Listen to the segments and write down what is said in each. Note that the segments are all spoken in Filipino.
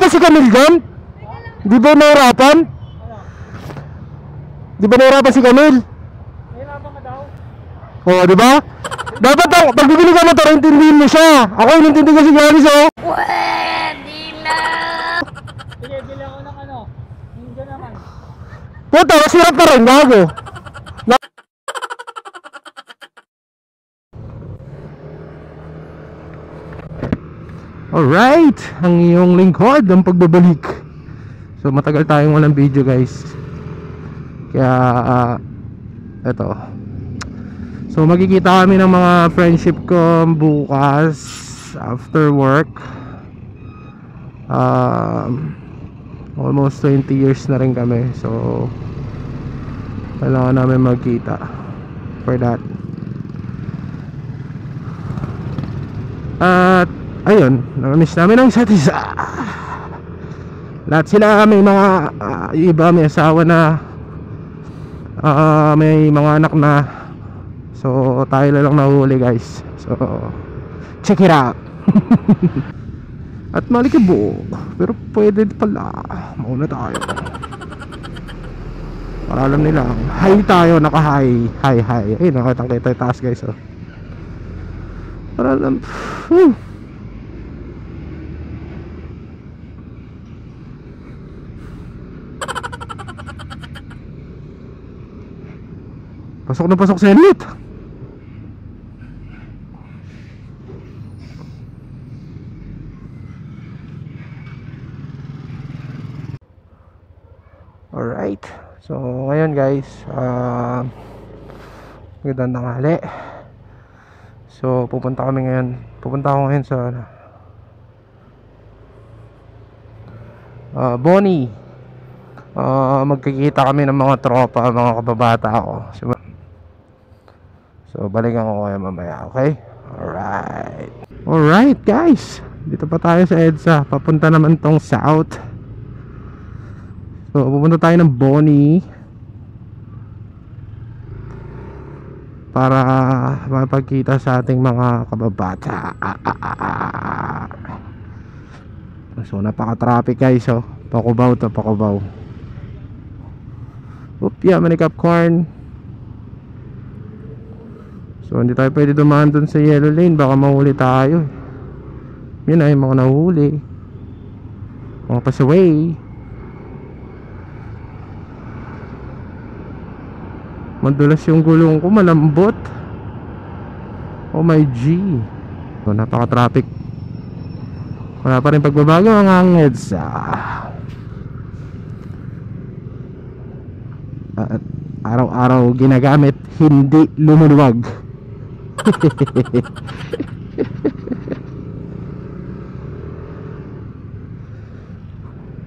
ba si Camille dyan? Di ba nahirapan? Di ba nahirapan si Camille? Nahirapan ka daw? Oo, di ba? Dapat ang pag bibili ka motor, intindihin mo siya. Ako inintindi ko si Galis, oh. Pwede na. Sige, bili ako ng ano. Hindi naman. Puta, masirap ka rin, gago. Alright, ang iyong lingkod ang pagbabalik. So matagal tayong walang video, guys. Kaya eto. So magkikita kami ng mga friendship ko bukas after work. Almost 20 years na rin kami. So kailangan namin magkita for that. At ayun, namiss namin ang isa't isa. Lahat sila may mga iba may asawa na, may mga anak na. So tayo lang nahuli, guys. So check it out. At malikabo, pero pwede pala mauna tayo para alam nila. Hi tayo, naka-hi. Hi. Ay, nakitang kita yung taas, guys, oh. Para alam. Pasok na pasok sa elite. Alright. So ngayon, guys, magandang tanghali. So pupunta ako ngayon sa Bonnie. Magkikita kami ng mga tropa, mga kababata ko. So balikan ko kayo mamaya, okay? Alright, guys, dito pa tayo sa EDSA. Papunta naman tong south. So pupunta tayo ng Bonnie para mapagkita sa ating mga kababata. So napaka-traffic, guys, oh. Pakubaw. Yeah, manikap corn. So hindi tayo pwede dumaan dun sa yellow lane, baka mahuli tayo. Yun ay mga nahuli, mga pasaway. Madulas yung gulong ko, malambot. Oh my G. So napaka-traffic. Wala pa rin pagbabago ang hangeds. At araw-araw ginagamit, hindi lumuluwag.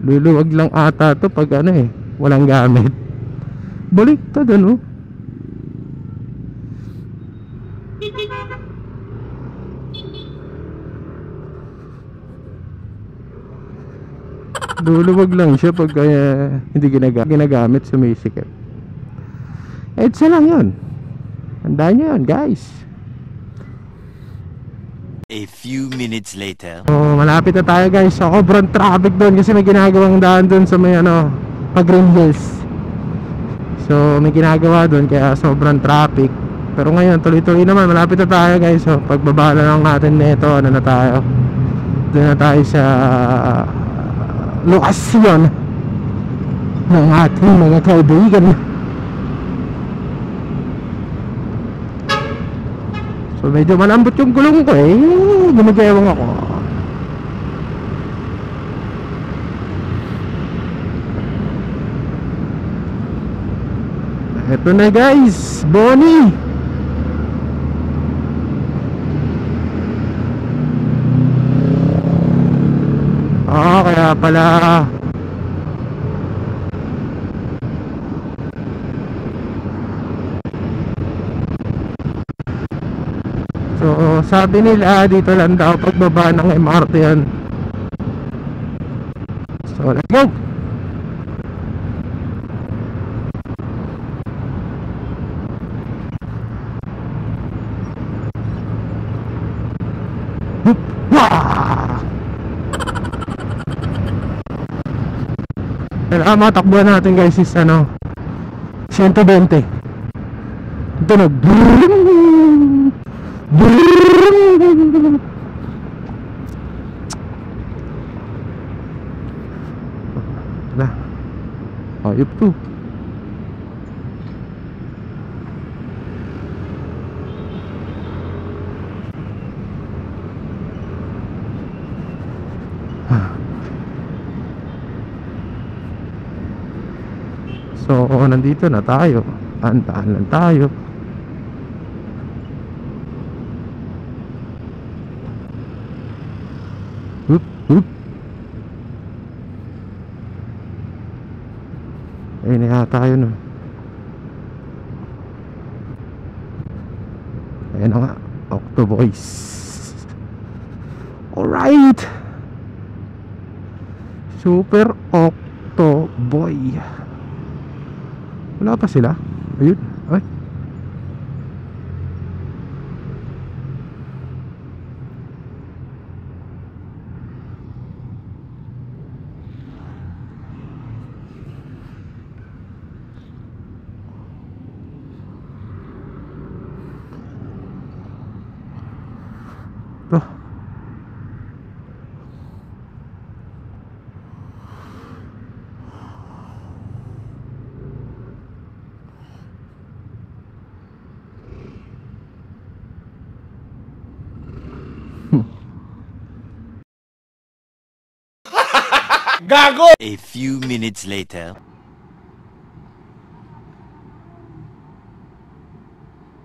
Luluwag lang ata to pag walang gamit. Baliktad, ano? Luluwag lang siya pag hindi ginagamit, sumisikip. EDSA lang yun. Tandaan nyo yun, guys. A few minutes later. So malapit na tayo, guys. Sobrang traffic doon kasi may ginagawang daan doon sa may pag Green Hills. So may ginagawa doon kaya sobrang traffic. Pero ngayon tuloy-tuloy naman, malapit na tayo, guys. So pagbaba na lang natin nito, na tayo. Doon na tayo sa lokasyon ng ating mga kaibigan. So medyo malambot yung gulong ko, gumagayawang ako. Eto na, guys, Bonnie. Kaya pala so sabi nila dito lang daw pagbaba ng MRT yan. So let's go. Kailangan matakbuhan natin guys is ano 120. Ito na na. Ayop to. So, nandito na tayo. Antaan lang tayo. Hup, hup. Ayun na tayo no. Ayun na nga. Octoboys. Alright. Super Octoboy. Wala pa sila. Ayun. Ay. Oh. Gago! A few minutes later.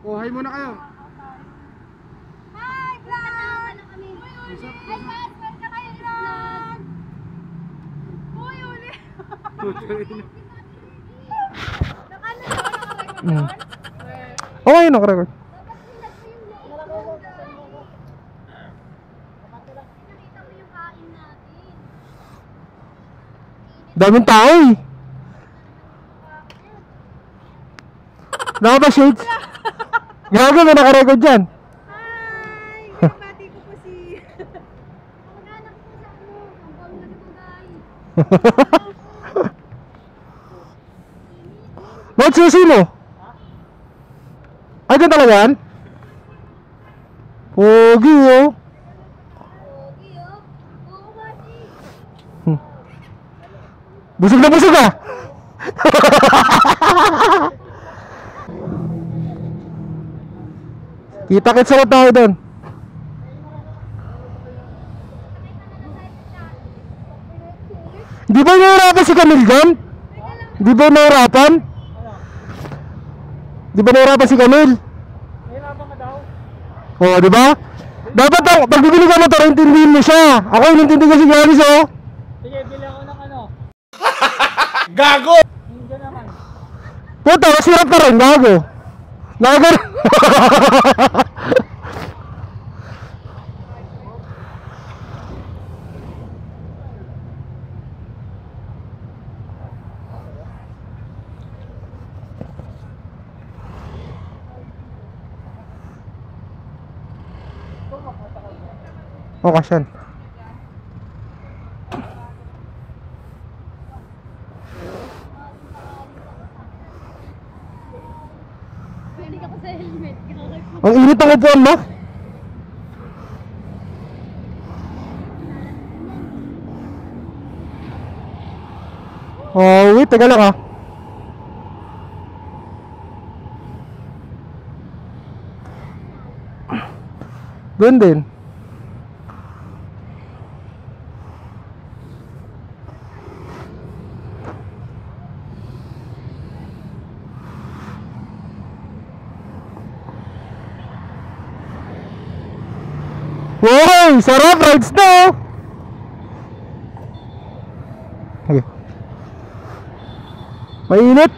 Oh, hi muna kayo. Hi, vlog! Ano kami? Hi, guys! Welcome kayo, vlog! Uy, uli! Okay, nakarecord. Nakita mo yung kain natin. Daming tao eh. Naka ba shades? Gago, may nakarecord dyan. Hi! Kabati ko po si... Kamag-anak ko sa ano. Ang bang na guys. Bakit susi mo? Ay, dyan talaga yan? Pogi oh. Pogi, oh. Oo, Mati. Busog na busog ah. Kita-kits na tayo doon. Di ba nahirapan si Camille dyan? Di ba nahirapan? Di ba nahirapan si Camille? Nahirapan ka daw. Oo, di ba? Dapat pag bibili ka motor, intindihin mo siya. Ako inintindi ko si Garis oh. Sige, bili ako ng ano. Gago! Hindi naman. Puta, masirap ka rin, gago. Gago. O, kasyan. Pwede ka pa sa helmet. Ang init ang upuan mo. Oh, wait, taga lang ah. Doon din. Wow, sarap, rides na oh. Okay. Mainit.